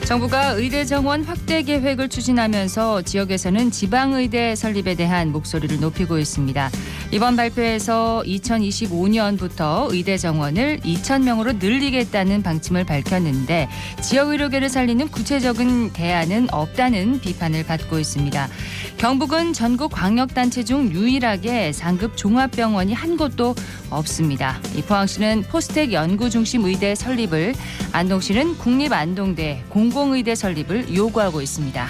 정부가 의대 정원 확대 계획을 추진하면서 지역에서는 지방의대 설립에 대한 목소리를 높이고 있습니다. 이번 발표에서 2025년부터 의대 정원을 2,000명으로 늘리겠다는 방침을 밝혔는데 지역 의료계를 살리는 구체적인 대안은 없다는 비판을 받고 있습니다. 경북은 전국 광역단체 중 유일하게 상급 종합병원이 한 곳도 없습니다. 포항시는 포스텍 연구중심 의대 설립을, 안동시는 국립안동대 공공의대 설립을 요구하고 있습니다.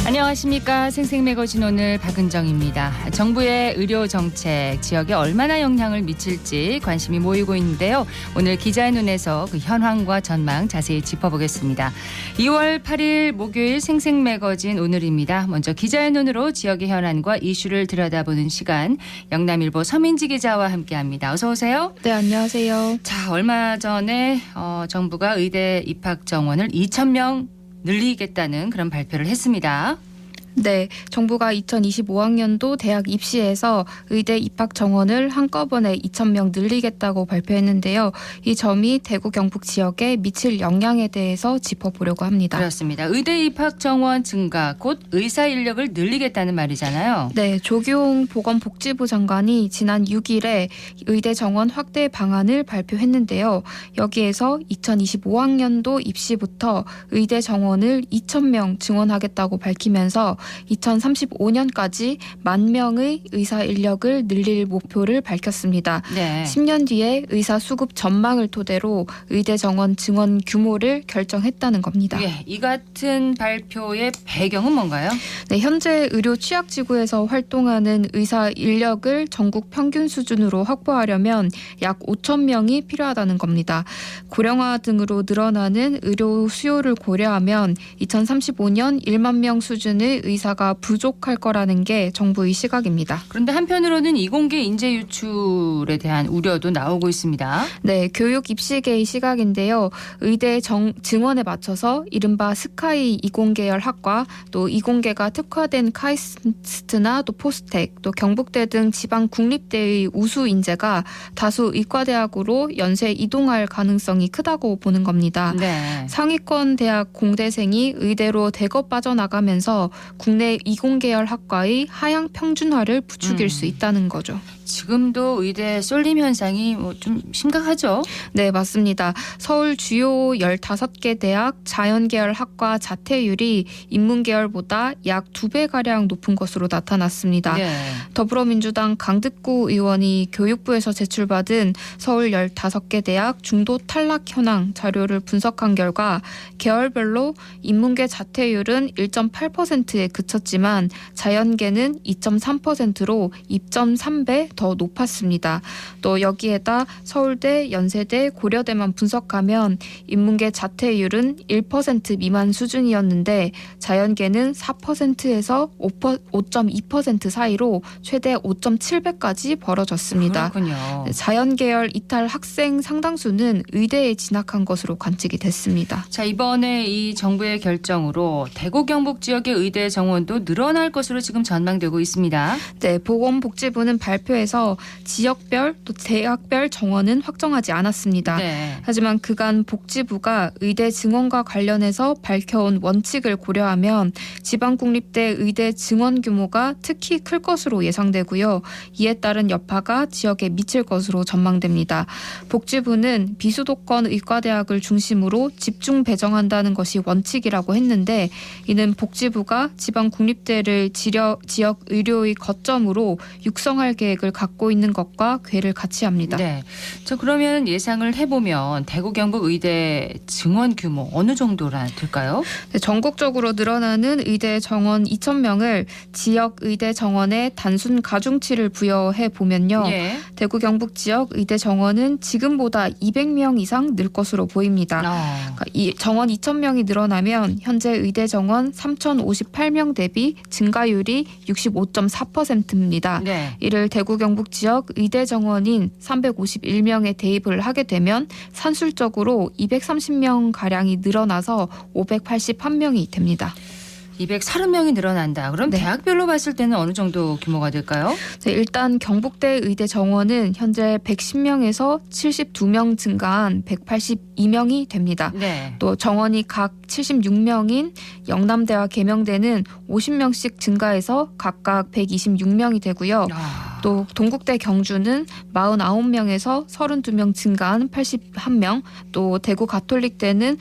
안녕하십니까. 생생매거진 오늘 박은정입니다. 정부의 의료정책, 지역에 얼마나 영향을 미칠지 관심이 모이고 있는데요. 오늘 기자의 눈에서 그 현황과 전망 자세히 짚어보겠습니다. 2월 8일 목요일 생생매거진 오늘입니다. 먼저 기자의 눈으로 지역의 현안과 이슈를 들여다보는 시간, 영남일보 서민지 기자와 함께합니다. 어서 오세요. 네, 안녕하세요. 자, 얼마 전에 정부가 의대 입학 정원을 2,000명 늘리겠다는 그런 발표를 했습니다. 네, 정부가 2025학년도 대학 입시에서 의대 입학 정원을 한꺼번에 2,000명 늘리겠다고 발표했는데요. 이 점이 대구 경북 지역에 미칠 영향에 대해서 짚어보려고 합니다. 그렇습니다. 의대 입학 정원 증가, 곧 의사 인력을 늘리겠다는 말이잖아요. 네, 조규홍 보건복지부 장관이 지난 6일에 의대 정원 확대 방안을 발표했는데요. 여기에서 2025학년도 입시부터 의대 정원을 2,000명 증원하겠다고 밝히면서 2035년까지 10,000명의 의사 인력을 늘릴 목표를 밝혔습니다. 네. 10년 뒤에 의사 수급 전망을 토대로 의대 정원 증원 규모를 결정했다는 겁니다. 예, 이 같은 발표의 배경은 뭔가요? 네, 현재 의료 취약지구에서 활동하는 의사 인력을 전국 평균 수준으로 확보하려면 약 5,000명이 필요하다는 겁니다. 고령화 등으로 늘어나는 의료 수요를 고려하면 2035년 1만 명 수준의 의사가 부족할 거라는 게 정부의 시각입니다. 그런데 한편으로는 이공계 인재 유출에 대한 우려도 나오고 있습니다. 네, 교육 입시계의 시각인데요. 의대 증원에 맞춰서 이른바 스카이 이공계열 학과, 또 이공계가 특화된 카이스트나 또 포스텍, 또 경북대 등 지방 국립대의 우수 인재가 다수 의과대학으로 연쇄 이동할 가능성이 크다고 보는 겁니다. 네. 상위권 대학 공대생이 의대로 대거 빠져나가면서 국내 이공계열 학과의 하향 평준화를 부추길 수 있다는 거죠. 지금도 의대 쏠림 현상이 좀 심각하죠? 네, 맞습니다. 서울 주요 15개 대학 자연계열 학과 자퇴율이 인문계열보다 약 2배가량 높은 것으로 나타났습니다. 네. 더불어민주당 강득구 의원이 교육부에서 제출받은 서울 15개 대학 중도 탈락 현황 자료를 분석한 결과 계열별로 인문계 자퇴율은 1.8%에 그쳤지만 자연계는 2.3%로 2.3배 더 높았습니다. 또 여기에다 서울대, 연세대, 고려대만 분석하면 인문계 자퇴율은 1% 미만 수준이었는데 자연계는 4%에서 5.2% 사이로 최대 5.7배까지 벌어졌습니다. 그렇군요. 자연계열 이탈 학생 상당수는 의대에 진학한 것으로 관측이 됐습니다. 자, 이번에 이 정부의 결정으로 대구 경북 지역의 의대 정원도 늘어날 것으로 지금 전망되고 있습니다. 네, 보건복지부는 발표에서 지역별 또 대학별 정원은 확정하지 않았습니다. 네. 하지만 그간 복지부가 의대 증원과 관련해서 밝혀온 원칙을 고려하면 지방국립대 의대 증원 규모가 특히 클 것으로 예상되고요. 이에 따른 여파가 지역에 미칠 것으로 전망됩니다. 복지부는 비수도권 의과대학을 중심으로 집중 배정한다는 것이 원칙이라고 했는데 이는 복지부가 지방국립대를 지역 의료의 거점으로 육성할 계획을 갖고 있는 것과 궤를 같이 합니다. 네. 저 그러면 예상을 해보면 대구 경북 의대 증원 규모 어느 정도나 될까요? 네, 전국적으로 늘어나는 의대 정원 2,000명을 지역 의대 정원에 단순 가중치를 부여해 보면요. 예. 대구 경북 지역 의대 정원은 지금보다 200명 이상 늘 것으로 보입니다. 그러니까 이 정원 2,000명이 늘어나면 현재 의대 정원 3,058명 2018년 대비 증가율이 65.4%입니다. 네. 이를 대구 경북 지역 의대 정원인 351명에 대입을 하게 되면 산술적으로 230명 가량이 늘어나서 581명이 됩니다. 230명이 늘어난다. 그럼 네. 대학별로 봤을 때는 어느 정도 규모가 될까요? 네, 일단 경북대 의대 정원은 현재 110명에서 72명 증가한 182명이 됩니다. 네. 또 정원이 각 76명인 영남대와 계명대는 50명씩 증가해서 각각 126명이 되고요. 또 동국대 경주는 49명에서 32명 증가한 81명, 또 대구 가톨릭대는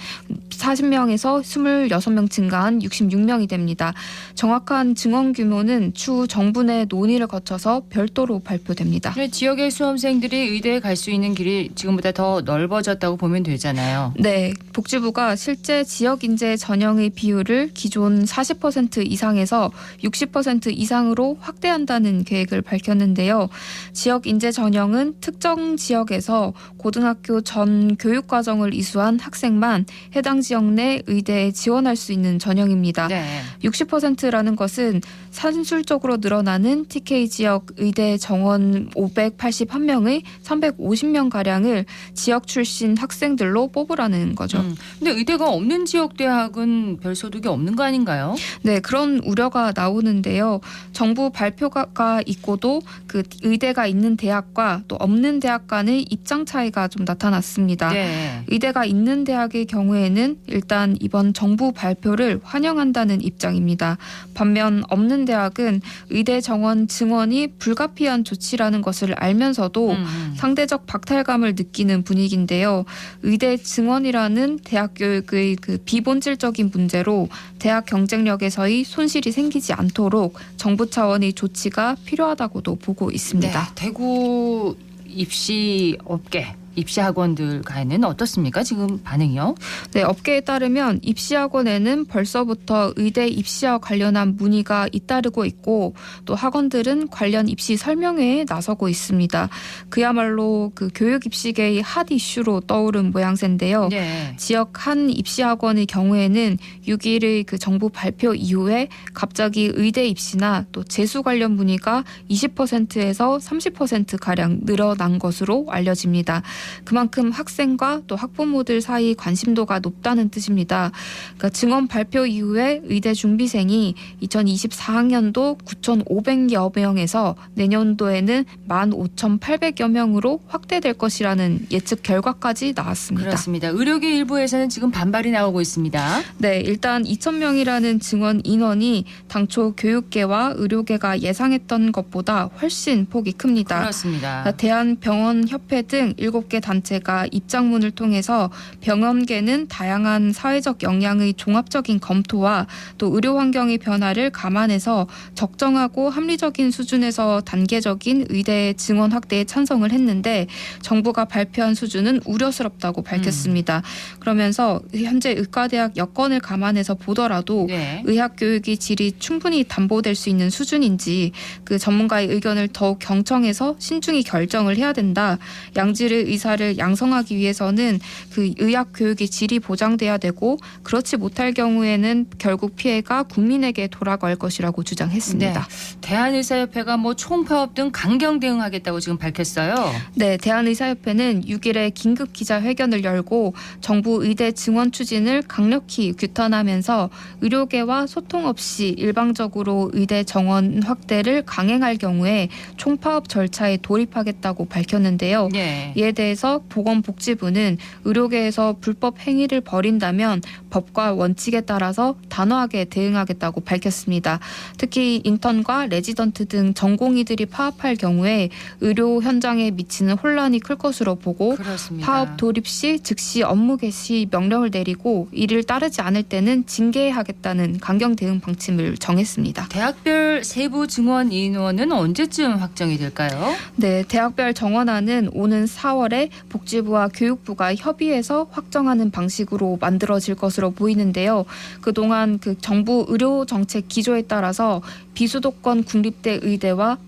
40명에서 26명 증가한 66명이 됩니다. 정확한 증원 규모는 추후 정부 내 논의를 거쳐서 별도로 발표됩니다. 지역의 수험생들이 의대에 갈 수 있는 길이 지금보다 더 넓어졌다고 보면 되잖아요. 네, 복지부가 실제 지역 인재 전형의 비율을 기존 40% 이상에서 60% 이상으로 확대한다는 계획을 밝혔는데요. 지역 인재 전형은 특정 지역에서 고등학교 전 교육과정을 이수한 학생만 해당 지역 내 의대에 지원할 수 있는 전형입니다. 네. 60%라는 것은 산술적으로 늘어나는 TK 지역 의대 정원 581명의 350명 가량을 지역 출신 학생들로 뽑으라는 거죠. 근데 의대가 없는 지역 대학은 별 소득이 없는 거 아닌가요? 네, 그런 우려가 나오는데요. 정부 발표가 있고도 그 의대가 있는 대학과 또 없는 대학 간의 입장 차이가 좀 나타났습니다. 네. 의대가 있는 대학의 경우에는 일단 이번 정부 발표를 환영한다는 입장입니다. 반면 없는 대학은 의대 정원 증원이 불가피한 조치라는 것을 알면서도 상대적 박탈감을 느끼는 분위기인데요. 의대 증원이라는 대학 교육의 그 비본질적인 문제로 대학 경쟁력에서의 손실이 생기지 않도록 정부 차원의 조치가 필요하다고도 보고 있습니다. 네. 대구 입시 업계 입시학원들과는 어떻습니까? 지금 반응이요? 네, 업계에 따르면 입시학원에는 벌써부터 의대 입시와 관련한 문의가 잇따르고 있고 또 학원들은 관련 입시 설명회에 나서고 있습니다. 그야말로 그 교육 입시계의 핫 이슈로 떠오른 모양새인데요. 네. 지역 한 입시학원의 경우에는 6일의 그 정부 발표 이후에 갑자기 의대 입시나 또 재수 관련 문의가 20%에서 30%가량 늘어난 것으로 알려집니다. 그만큼 학생과 또 학부모들 사이 관심도가 높다는 뜻입니다. 그러니까 증원 발표 이후에 의대 준비생이 2024학년도 9,500여 명에서 내년도에는 15,800여 명으로 확대될 것이라는 예측 결과까지 나왔습니다. 그렇습니다. 의료계 일부에서는 지금 반발이 나오고 있습니다. 네, 일단 2,000명이라는 증원 인원이 당초 교육계와 의료계가 예상했던 것보다 훨씬 폭이 큽니다. 그렇습니다. 대한병원협회 등 7개 단체가 입장문을 통해서 병원계는 다양한 사회적 영향의 종합적인 검토와 또 의료 환경의 변화를 감안해서 적정하고 합리적인 수준에서 단계적인 의대 증원 확대에 찬성을 했는데 정부가 발표한 수준은 우려스럽다고 밝혔습니다. 그러면서 현재 의과대학 여건을 감안해서 보더라도 네. 의학 교육의 질이 충분히 담보될 수 있는 수준인지 그 전문가의 의견을 더욱 경청해서 신중히 결정을 해야 된다. 양질의 의사를 양성하기 위해서는 그 의학 교육의 질이 보장돼야 되고 그렇지 못할 경우에는 결국 피해가 국민에게 돌아갈 것이라고 주장했습니다. 네. 대한의사협회가 총파업 등 강경 대응하겠다고 지금 밝혔어요. 네, 대한의사협회는 6일에 긴급 기자회견을 열고 정부 의대 증원 추진을 강력히 규탄하면서 의료계와 소통 없이 일방적으로 의대 정원 확대를 강행할 경우에 총파업 절차에 돌입하겠다고 밝혔는데요. 네. 이에 대해서 보건복지부는 의료계에서 불법 행위를 벌인다면 법과 원칙에 따라서 단호하게 대응하겠다고 밝혔습니다. 특히 인턴과 레지던트 등 전공의들이 파업할 경우에 의료 현장에 미치는 혼란이 클 것으로 보고 그렇습니다. 파업 돌입 시 즉시 업무 개시 명령을 내리고 이를 따르지 않을 때는 징계하겠다는 강경 대응 방침을 정했습니다. 대학별 세부 증원 인원은 언제쯤 확정이 될까요? 네, 대학별 정원안은 오는 4월에 이번에 복지부와 교육부가 협의해서 확정하는 방식으로 만들어질 것으로 보이는데요. 그동안 그 정부 의료 정책 기조에 따라서 비수도권 국립대 의대와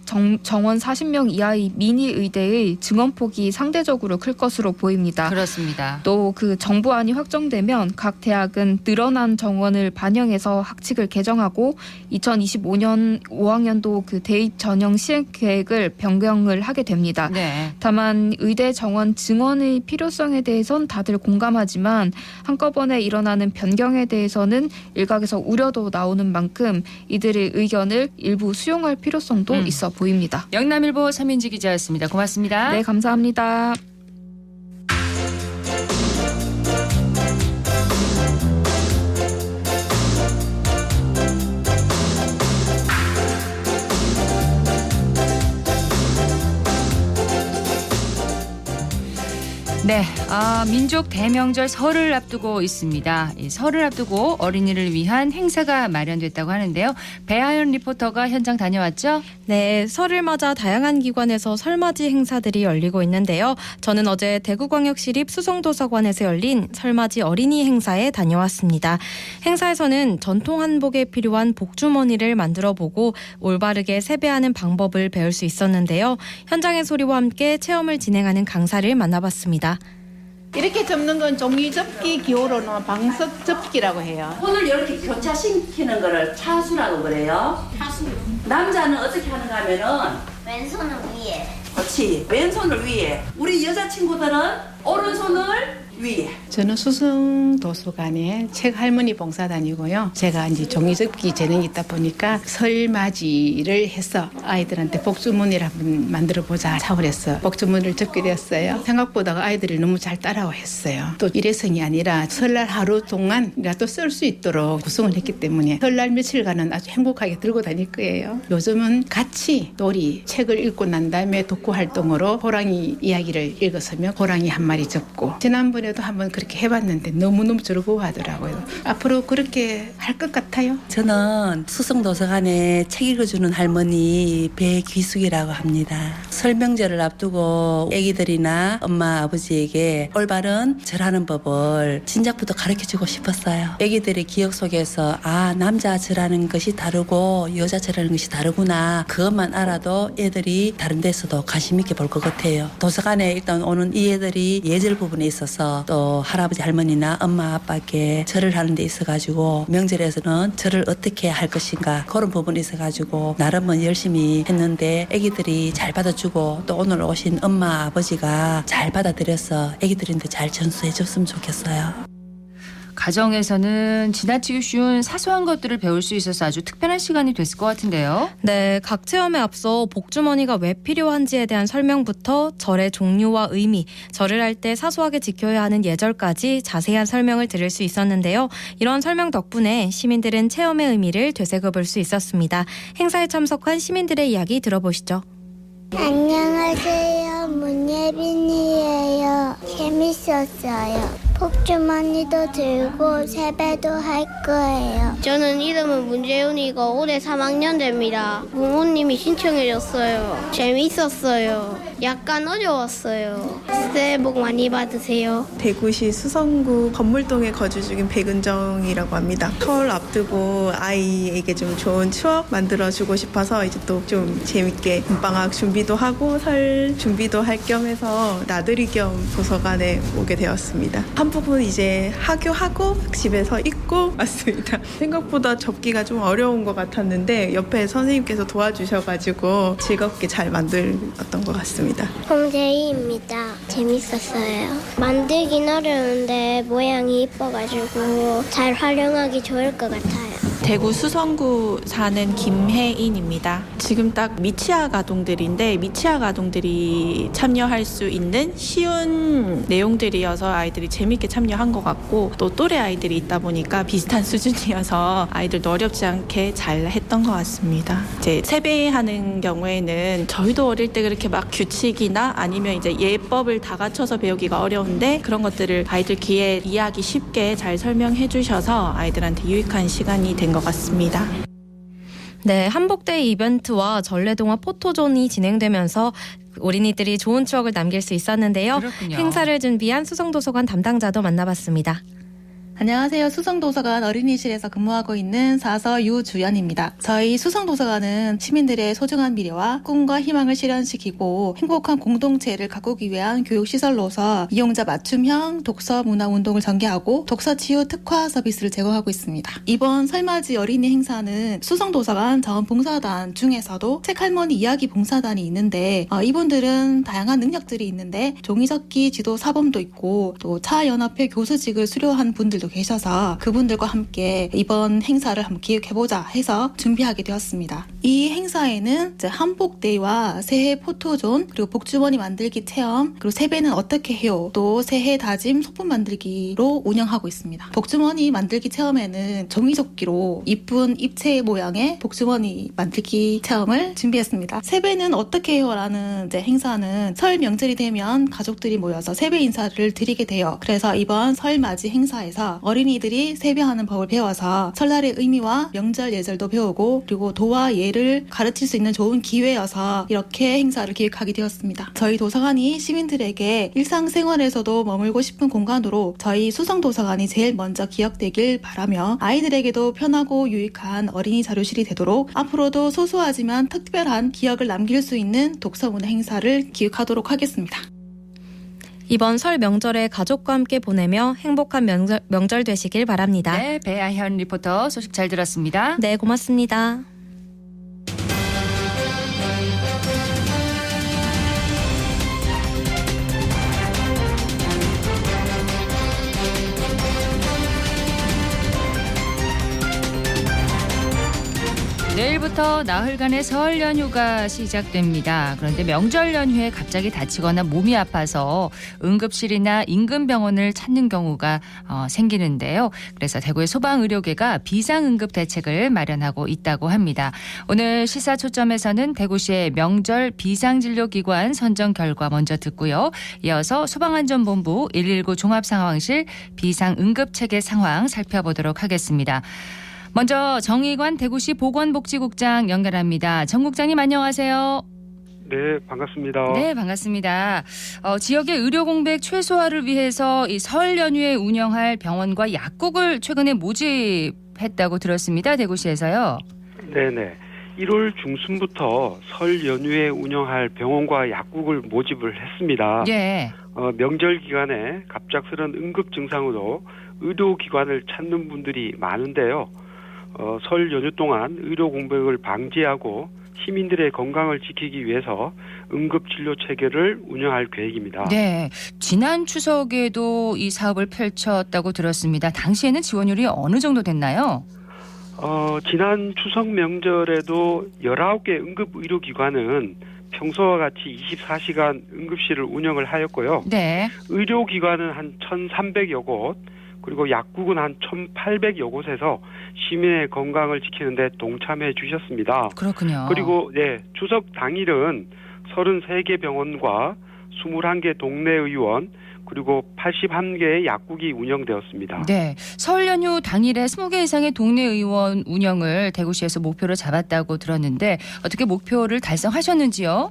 정원 40명 이하의 미니 의대의 증원폭이 상대적으로 클 것으로 보입니다. 그렇습니다. 또 그 정부안이 확정되면 각 대학은 늘어난 정원을 반영해서 학칙을 개정하고 2025년 5학년도 그 대입 전형 시행 계획을 변경을 하게 됩니다. 네. 다만 의대 정원 증원의 필요성에 대해선 다들 공감하지만 한꺼번에 일어나는 변경에 대해서는 일각에서 우려도 나오는 만큼 이들의 의견을 일부 수용할 필요성도 있어 보입니다. 영남일보 서민지 기자였습니다. 고맙습니다. 네, 감사합니다. 네, 민족 대명절 설을 앞두고 있습니다. 이 설을 앞두고 어린이를 위한 행사가 마련됐다고 하는데요. 배하연 리포터가 현장 다녀왔죠? 네, 설을 맞아 다양한 기관에서 설맞이 행사들이 열리고 있는데요. 저는 어제 대구광역시립 수성도서관에서 열린 설맞이 어린이 행사에 다녀왔습니다. 행사에서는 전통 한복에 필요한 복주머니를 만들어보고 올바르게 세배하는 방법을 배울 수 있었는데요. 현장의 소리와 함께 체험을 진행하는 강사를 만나봤습니다. 이렇게 접는 건 종이 접기, 기호로는 방석 접기라고 해요. 손을 이렇게 교차시키는 거를 차수라고 그래요. 차수. 남자는 어떻게 하는가 하면은 왼손은 위에. 그렇지, 왼손을 위에. 우리 여자친구들은 오른손을 위에. 저는 수성도서관에 책할머니 봉사단이고요. 제가 이제 종이접기 재능이 있다 보니까 설맞이를 해서 아이들한테 복주머니를 한번 만들어보자 차원에서 복주머니를 접게 되었어요. 생각보다 아이들이 너무 잘 따라했어요. 또 일회성이 아니라 설날 하루 동안이라도 쓸 수 있도록 구성을 했기 때문에 설날 며칠간은 아주 행복하게 들고 다닐 거예요. 요즘은 같이 놀이, 책을 읽고 난 다음에 독후 활동으로 호랑이 이야기를 읽었으면 호랑이 한 마리 접고, 지난번에도 한번 그렇게 해봤는데 너무너무 즐거워하더라고요. 앞으로 그렇게 할 것 같아요. 저는 수성도서관에 책 읽어주는 할머니 배귀숙이라고 합니다. 설명절을 앞두고 애기들이나 엄마 아버지에게 올바른 절하는 법을 진작부터 가르쳐주고 싶었어요. 애기들의 기억 속에서 남자 절하는 것이 다르고 여자 절하는 것이 다르구나, 그것만 알아도 애들이 다른 데서도 관심 있게 볼 것 같아요. 도서관에 일단 오는 이 애들이 예절 부분에 있어서 또 할아버지 할머니나 엄마 아빠께 절을 하는 데 있어가지고 명절에서는 절을 어떻게 할 것인가 그런 부분이 있어가지고 나름은 열심히 했는데 애기들이 잘 받아주고 또 오늘 오신 엄마 아버지가 잘 받아들여서 애기들한테 잘 전수해 줬으면 좋겠어요. 가정에서는 지나치기 쉬운 사소한 것들을 배울 수 있어서 아주 특별한 시간이 됐을 것 같은데요. 네, 각 체험에 앞서 복주머니가 왜 필요한지에 대한 설명부터 절의 종류와 의미, 절을 할 때 사소하게 지켜야 하는 예절까지 자세한 설명을 들을 수 있었는데요. 이런 설명 덕분에 시민들은 체험의 의미를 되새겨볼 수 있었습니다. 행사에 참석한 시민들의 이야기 들어보시죠. 안녕하세요. 문예빈이에요. 재밌었어요. 복주머니도 들고 세배도 할 거예요. 저는 이름은 문재훈이고 올해 3학년 됩니다. 부모님이 신청해줬어요. 재밌었어요. 약간 어려웠어요. 새해 복 많이 받으세요. 대구시 수성구 건물동에 거주 중인 백은정이라고 합니다. 설 앞두고 아이에게 좀 좋은 추억 만들어주고 싶어서 이제 또 좀 재밌게 봄방학 준비도 하고 설 준비도 할 겸 해서 나들이 겸 도서관에 오게 되었습니다. 한 부분 이제 하교하고 집에서 읽고 왔습니다. 생각보다 접기가 좀 어려운 것 같았는데 옆에 선생님께서 도와주셔가지고 즐겁게 잘 만들었던 것 같습니다. 홍재희입니다. 재밌었어요. 만들긴 어려운데 모양이 이뻐가지고 잘 활용하기 좋을 것 같아요. 대구 수성구 사는 김혜인입니다. 지금 딱 미취학 아동들인데 미취학 아동들이 참여할 수 있는 쉬운 내용들이어서 아이들이 재밌게 참여한 것 같고 또 또래 아이들이 있다 보니까 비슷한 수준이어서 아이들도 어렵지 않게 잘 했던 것 같습니다. 이제 세배하는 경우에는 저희도 어릴 때 그렇게 막 규칙이나 아니면 이제 예법을 다 갖춰서 배우기가 어려운데 그런 것들을 아이들 귀에 이해하기 쉽게 잘 설명해 주셔서 아이들한테 유익한 시간이 된 것 같습니다. 네, 한복데이 이벤트와 전래동화 포토존이 진행되면서 어린이들이 좋은 추억을 남길 수 있었는데요. 그렇군요. 행사를 준비한 수성도서관 담당자도 만나봤습니다. 안녕하세요. 수성도서관 어린이실에서 근무하고 있는 사서 유주연입니다. 저희 수성도서관은 시민들의 소중한 미래와 꿈과 희망을 실현시키고 행복한 공동체를 가꾸기 위한 교육시설로서 이용자 맞춤형 독서 문화 운동을 전개하고 독서 치유 특화 서비스를 제공하고 있습니다. 이번 설맞이 어린이 행사는 수성도서관 자원봉사단 중에서도 책할머니 이야기 봉사단이 있는데 이분들은 다양한 능력들이 있는데 종이접기 지도 사범도 있고 또 차연합회 교수직을 수료한 분들도 계셔서 그분들과 함께 이번 행사를 한번 기획해보자 해서 준비하게 되었습니다. 이 행사에는 이제 한복데이와 새해 포토존 그리고 복주머니 만들기 체험 그리고 세배는 어떻게 해요 또 새해 다짐 소품 만들기로 운영하고 있습니다. 복주머니 만들기 체험에는 종이접기로 이쁜 입체 모양의 복주머니 만들기 체험을 준비했습니다. 세배는 어떻게 해요 라는 이제 행사는 설 명절이 되면 가족들이 모여서 세배 인사를 드리게 돼요. 그래서 이번 설 맞이 행사에서 어린이들이 세배하는 법을 배워서 설날의 의미와 명절 예절도 배우고 그리고 도와 예를 가르칠 수 있는 좋은 기회여서 이렇게 행사를 기획하게 되었습니다. 저희 도서관이 시민들에게 일상생활에서도 머물고 싶은 공간으로 저희 수성도서관이 제일 먼저 기억되길 바라며 아이들에게도 편하고 유익한 어린이 자료실이 되도록 앞으로도 소소하지만 특별한 기억을 남길 수 있는 독서문화 행사를 기획하도록 하겠습니다. 이번 설 명절에 가족과 함께 보내며 행복한 명절 되시길 바랍니다. 네, 배아현 리포터 소식 잘 들었습니다. 네, 고맙습니다. 내일부터 나흘간의 설 연휴가 시작됩니다. 그런데 명절 연휴에 갑자기 다치거나 몸이 아파서 응급실이나 인근 병원을 찾는 경우가 생기는데요. 그래서 대구의 소방의료계가 비상응급 대책을 마련하고 있다고 합니다. 오늘 시사 초점에서는 대구시의 명절 비상진료기관 선정 결과 먼저 듣고요. 이어서 소방안전본부 119 종합상황실 비상응급체계 상황 살펴보도록 하겠습니다. 먼저 정의관 대구시 보건복지국장 연결합니다. 정 국장님 안녕하세요. 네, 반갑습니다. 네, 반갑습니다. 지역의 의료 공백 최소화를 위해서 이 설 연휴에 운영할 병원과 약국을 최근에 모집했다고 들었습니다. 대구시에서요. 네네. 1월 중순부터 설 연휴에 운영할 병원과 약국을 모집을 했습니다. 예. 명절 기간에 갑작스런 응급 증상으로 의료기관을 찾는 분들이 많은데요. 설 연휴 동안 의료 공백을 방지하고 시민들의 건강을 지키기 위해서 응급진료 체계를 운영할 계획입니다. 네, 지난 추석에도 이 사업을 펼쳤다고 들었습니다. 당시에는 지원율이 어느 정도 됐나요? 지난 추석 명절에도 19개 응급의료기관은 평소와 같이 24시간 응급실을 운영을 하였고요. 네. 의료기관은 한 1,300여 곳, 그리고 약국은 한 1,800여 곳에서 시민의 건강을 지키는 데 동참해 주셨습니다. 그렇군요. 그리고 추석 당일은 33개 병원과 21개 동네 의원 그리고 81개의 약국이 운영되었습니다. 네, 설 연휴 당일에 20개 이상의 동네 의원 운영을 대구시에서 목표로 잡았다고 들었는데 어떻게 목표를 달성하셨는지요?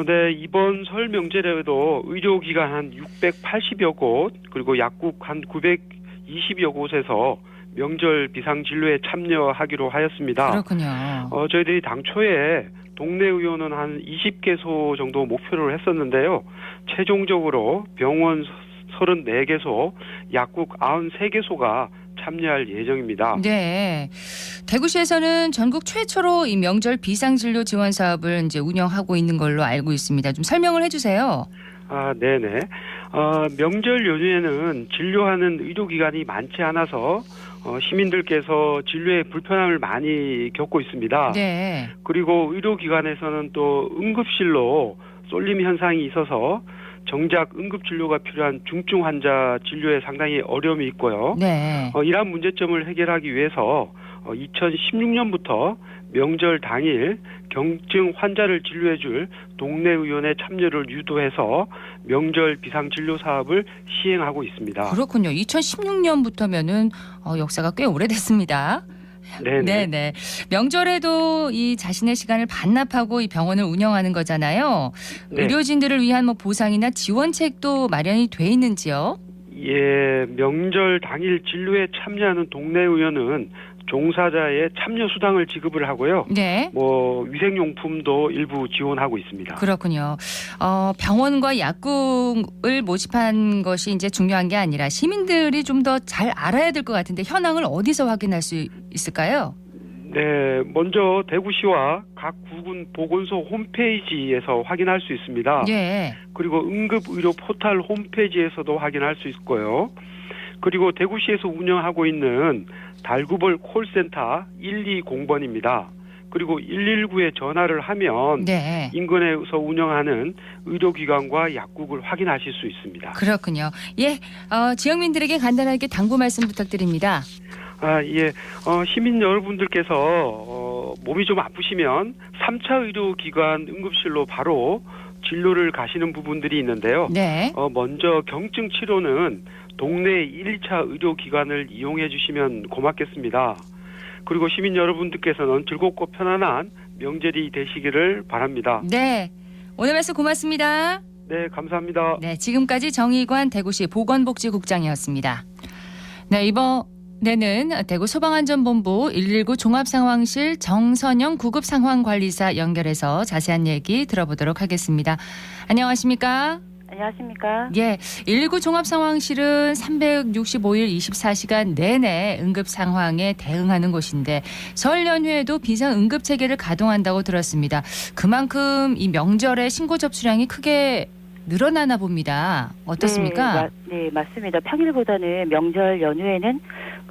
네, 이번 설 명절에도 의료기관 한 680여 곳 그리고 약국 한 920여 곳에서 명절 비상진료에 참여하기로 하였습니다. 그렇군요. 저희들이 당초에 동네 의원은 한 20개소 정도 목표를 했었는데요. 최종적으로 병원 34개소, 약국 93개소가 참여할 예정입니다. 네, 대구시에서는 전국 최초로 이 명절 비상진료 지원 사업을 이제 운영하고 있는 걸로 알고 있습니다. 좀 설명을 해주세요. 네네. 명절 연휴에는 진료하는 의료기관이 많지 않아서 시민들께서 진료에 불편함을 많이 겪고 있습니다. 네. 그리고 의료기관에서는 또 응급실로 쏠림 현상이 있어서 정작 응급진료가 필요한 중증 환자 진료에 상당히 어려움이 있고요. 네. 이러한 문제점을 해결하기 위해서 2016년부터 명절 당일 경증 환자를 진료해줄 동네 의원의 참여를 유도해서 명절 비상진료 사업을 시행하고 있습니다. 그렇군요. 2016년부터면은 역사가 꽤 오래됐습니다. 네네. 명절에도 이 자신의 시간을 반납하고 이 병원을 운영하는 거잖아요. 네. 의료진들을 위한 뭐 보상이나 지원책도 마련이 돼 있는지요? 예, 명절 당일 진료에 참여하는 동네 의원은 종사자의 참여 수당을 지급을 하고요. 네. 뭐 위생용품도 일부 지원하고 있습니다. 그렇군요. 병원과 약국을 모집한 것이 이제 중요한 게 아니라 시민들이 좀 더 잘 알아야 될 것 같은데 현황을 어디서 확인할 수 있을까요? 네, 먼저 대구시와 각 구군 보건소 홈페이지에서 확인할 수 있습니다. 예. 그리고 응급의료 포털 홈페이지에서도 확인할 수 있고요. 그리고 대구시에서 운영하고 있는 달구벌 콜센터 120번입니다. 그리고 119에 전화를 하면 네. 인근에서 운영하는 의료기관과 약국을 확인하실 수 있습니다. 그렇군요. 예, 지역민들에게 간단하게 당부 말씀 부탁드립니다. 예. 시민 여러분들께서 몸이 좀 아프시면 3차 의료기관 응급실로 바로 진료를 가시는 부분들이 있는데요. 네. 먼저 경증 치료는 동네 1, 2차 의료기관을 이용해 주시면 고맙겠습니다. 그리고 시민 여러분들께서는 즐겁고 편안한 명절이 되시기를 바랍니다. 네. 오늘 말씀 고맙습니다. 네, 감사합니다. 네, 지금까지 정의관 대구시 보건복지국장이었습니다. 네, 이번에는 대구 소방안전본부 119 종합상황실 정선영 구급상황관리사 연결해서 자세한 얘기 들어보도록 하겠습니다. 안녕하십니까? 안녕하십니까? 예, 119 종합상황실은 365일 24시간 내내 응급 상황에 대응하는 곳인데 설 연휴에도 비상 응급 체계를 가동한다고 들었습니다. 그만큼 이 명절에 신고 접수량이 크게 늘어나나 봅니다. 어떻습니까? 네, 맞습니다. 평일보다는 명절 연휴에는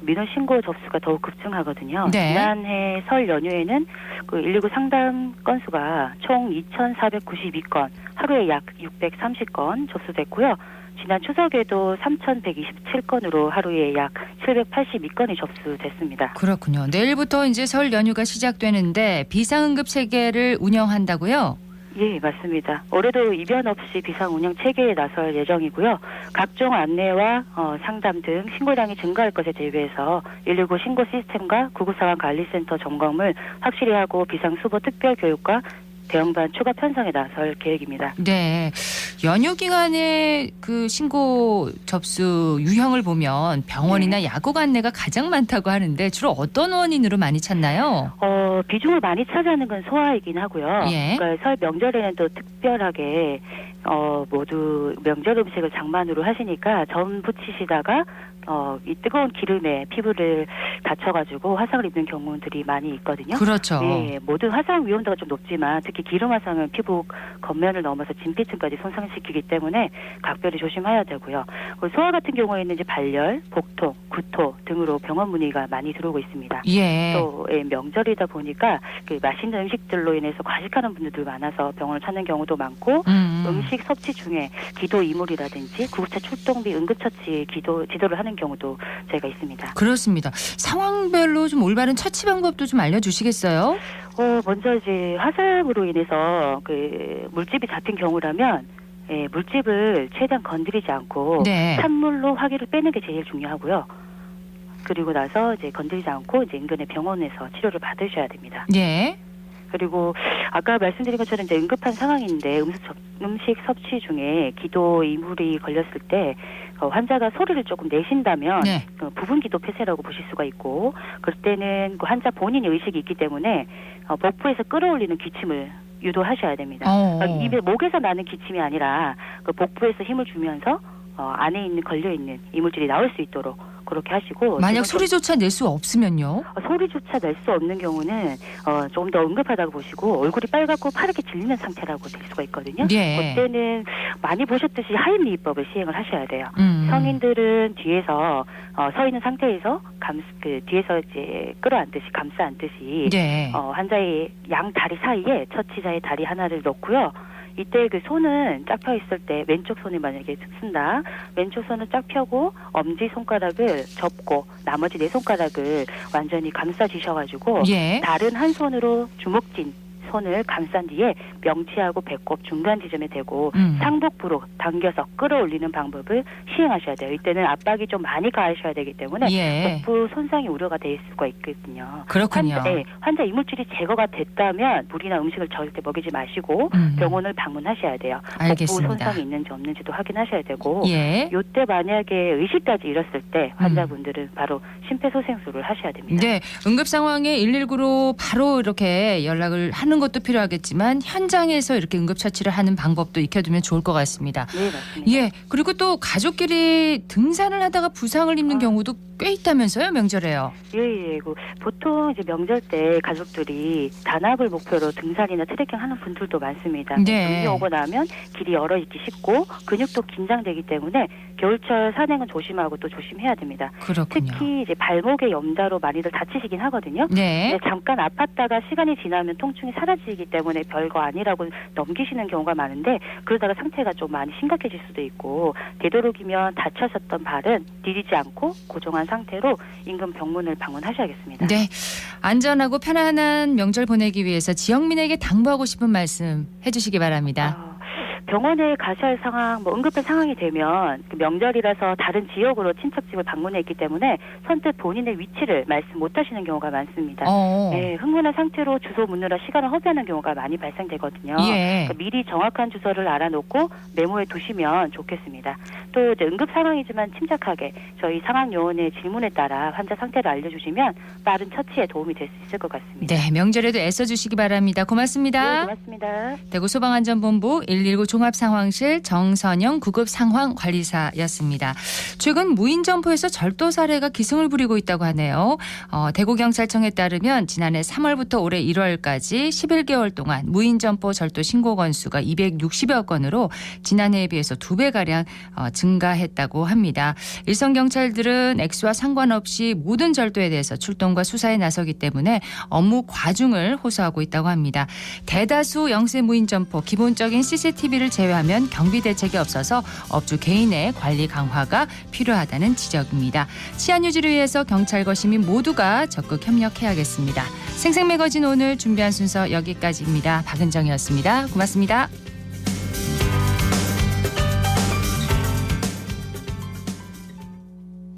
민원 신고 접수가 더욱 급증하거든요. 네. 지난해 설 연휴에는 그 119 상담 건수가 총 2,492건, 하루에 약 630건 접수됐고요. 지난 추석에도 3,127건으로 하루에 약 782건이 접수됐습니다. 그렇군요. 내일부터 이제 설 연휴가 시작되는데 비상응급 체계를 운영한다고요? 예, 맞습니다. 올해도 이변 없이 비상 운영 체계에 나설 예정이고요. 각종 안내와 상담 등 신고량이 증가할 것에 대비해서 119 신고 시스템과 구급상황관리센터 점검을 확실히 하고 비상 수보 특별 교육과 대응반 추가 편성에 나설 계획입니다. 네. 연휴 기간에 그 신고 접수 유형을 보면 병원이나 약국 안내가 가장 많다고 하는데 주로 어떤 원인으로 많이 찾나요? 비중을 많이 차지하는 건 소아이긴 하고요. 예. 그러니까 설 명절에는 또 특별하게 모두 명절 음식을 장만으로 하시니까 전 부치시다가 이 뜨거운 기름에 피부를 다쳐가지고 화상을 입는 경우들이 많이 있거든요. 그렇죠. 네, 모든 화상 위험도가 좀 높지만 특히 기름 화상은 피부 겉면을 넘어서 진피층까지 손상시키기 때문에 각별히 조심해야 되고요. 소아 같은 경우에는 이제 발열, 복통, 구토 등으로 병원 문의가 많이 들어오고 있습니다. 예. 또 명절이다 보니까 그 맛있는 음식들로 인해서 과식하는 분들도 많아서 병원을 찾는 경우도 많고 음식 섭취 중에 기도 이물이라든지 구급차 출동비 응급처치 지도를 하는 경우도 저희가 있습니다. 그렇습니다. 상황별로 좀 올바른 처치 방법도 좀 알려주시겠어요? 먼저 이제 화상으로 인해서 그 물집이 잡힌 경우라면 물집을 최대한 건드리지 않고 네. 찬물로 화기를 빼는 게 제일 중요하고요. 그리고 나서 이제 건드리지 않고 이제 인근의 병원에서 치료를 받으셔야 됩니다. 네. 그리고 아까 말씀드린 것처럼 이제 응급한 상황인데 음식 섭취 중에 기도 이물이 걸렸을 때 환자가 소리를 조금 내신다면 네. 부분 기도 폐쇄라고 보실 수가 있고 그럴 때는 그 환자 본인의 의식이 있기 때문에 복부에서 끌어올리는 기침을 유도하셔야 됩니다. 그러니까 입에 목에서 나는 기침이 아니라 그 복부에서 힘을 주면서 안에 있는 걸려 있는 이물질이 나올 수 있도록 그렇게 하시고 만약 소리조차 낼 수 없으면요? 소리조차 낼 수 없는 경우는 조금 더 응급하다고 보시고 얼굴이 빨갛고 파랗게 질리는 상태라고 될 수가 있거든요. 예. 그때는 많이 보셨듯이 하임리히법을 시행을 하셔야 돼요. 성인들은 뒤에서 서 있는 상태에서 뒤에서 이제 끌어안듯이 감싸안듯이 네. 환자의 양 다리 사이에 처치자의 다리 하나를 넣고요. 이때 그 손은 쫙 펴 있을 때 왼쪽 손을 만약에 쓴다. 왼쪽 손을 쫙 펴고 엄지 손가락을 접고 나머지 네 손가락을 완전히 감싸 주셔가지고 예. 다른 한 손으로 주먹진 손을 감싼 뒤에 명치하고 배꼽 중간 지점에 대고 음. 상복부로 당겨서 끌어올리는 방법을 시행하셔야 돼요. 이때는 압박이 좀 많이 가하셔야 되기 때문에 예. 복부 손상이 우려가 될 수가 있거든요. 그렇군요. 환자 이물질이 제거가 됐다면 물이나 음식을 절대 먹이지 마시고 병원을 방문하셔야 돼요. 알겠습니다. 복부 손상이 있는지 없는지도 확인하셔야 되고 예. 이때 만약에 의식까지 잃었을 때 환자분들은 바로 심폐소생술을 하셔야 됩니다. 네, 응급 상황에 119로 바로 이렇게 연락을 하는 것도 필요하겠지만 현장에서 이렇게 응급 처치를 하는 방법도 익혀두면 좋을 것 같습니다. 네, 맞습니다. 예, 그리고 또 가족끼리 등산을 하다가 부상을 입는 경우도 꽤 있다면서요, 명절에요? 예. 보통 이제 명절 때 가족들이 단합을 목표로 등산이나 트레킹 하는 분들도 많습니다. 네. 눈이 오고 나면 길이 얼어 있기 쉽고 근육도 긴장되기 때문에 겨울철 산행은 조심하고 또 조심해야 됩니다. 그렇군요. 특히 이제 발목의 염다로 많이들 다치시긴 하거든요. 네. 근데 잠깐 아팠다가 시간이 지나면 통증이 사라지기 때문에 별거 아니라고 넘기시는 경우가 많은데 그러다가 상태가 좀 많이 심각해질 수도 있고 되도록이면 다쳤었던 발은 디디지 않고 고정한 상태로 인근 병문을 방문하셔야겠습니다. 네, 안전하고 편안한 명절 보내기 위해서 지역민에게 당부하고 싶은 말씀 해주시기 바랍니다. 병원에 가셔야 할 상황, 응급한 상황이 되면 명절이라서 다른 지역으로 친척집을 방문해 있기 때문에 선뜻 본인의 위치를 말씀 못 하시는 경우가 많습니다. 네, 흥분한 상태로 주소 묻느라 시간을 허비하는 경우가 많이 발생되거든요. 예. 그러니까 미리 정확한 주소를 알아놓고 메모해 두시면 좋겠습니다. 또 이제 응급 상황이지만 침착하게 저희 상황요원의 질문에 따라 환자 상태를 알려주시면 빠른 처치에 도움이 될 수 있을 것 같습니다. 네, 명절에도 애써주시기 바랍니다. 고맙습니다. 네, 고맙습니다. 대구 소방안전본부 119 종합상황실 정선영 구급상황관리사였습니다. 최근 무인점포에서 절도 사례가 기승을 부리고 있다고 하네요. 대구경찰청에 따르면 지난해 3월부터 올해 1월까지 11개월 동안 무인점포 절도 신고 건수가 260여 건으로 지난해에 비해서 2배가량 증가했다고 합니다. 일선경찰들은 액수와 상관없이 모든 절도에 대해서 출동과 수사에 나서기 때문에 업무 과중을 호소하고 있다고 합니다. 대다수 영세 무인점포 기본적인 CCTV를 제외하면 경비 대책이 없어서 업주 개인의 관리 강화가 필요하다는 지적입니다. 치안 유지를 위해서 경찰과 시민 모두가 적극 협력해야겠습니다. 생생매거진 오늘 준비한 순서 여기까지입니다. 박은정이었습니다. 고맙습니다.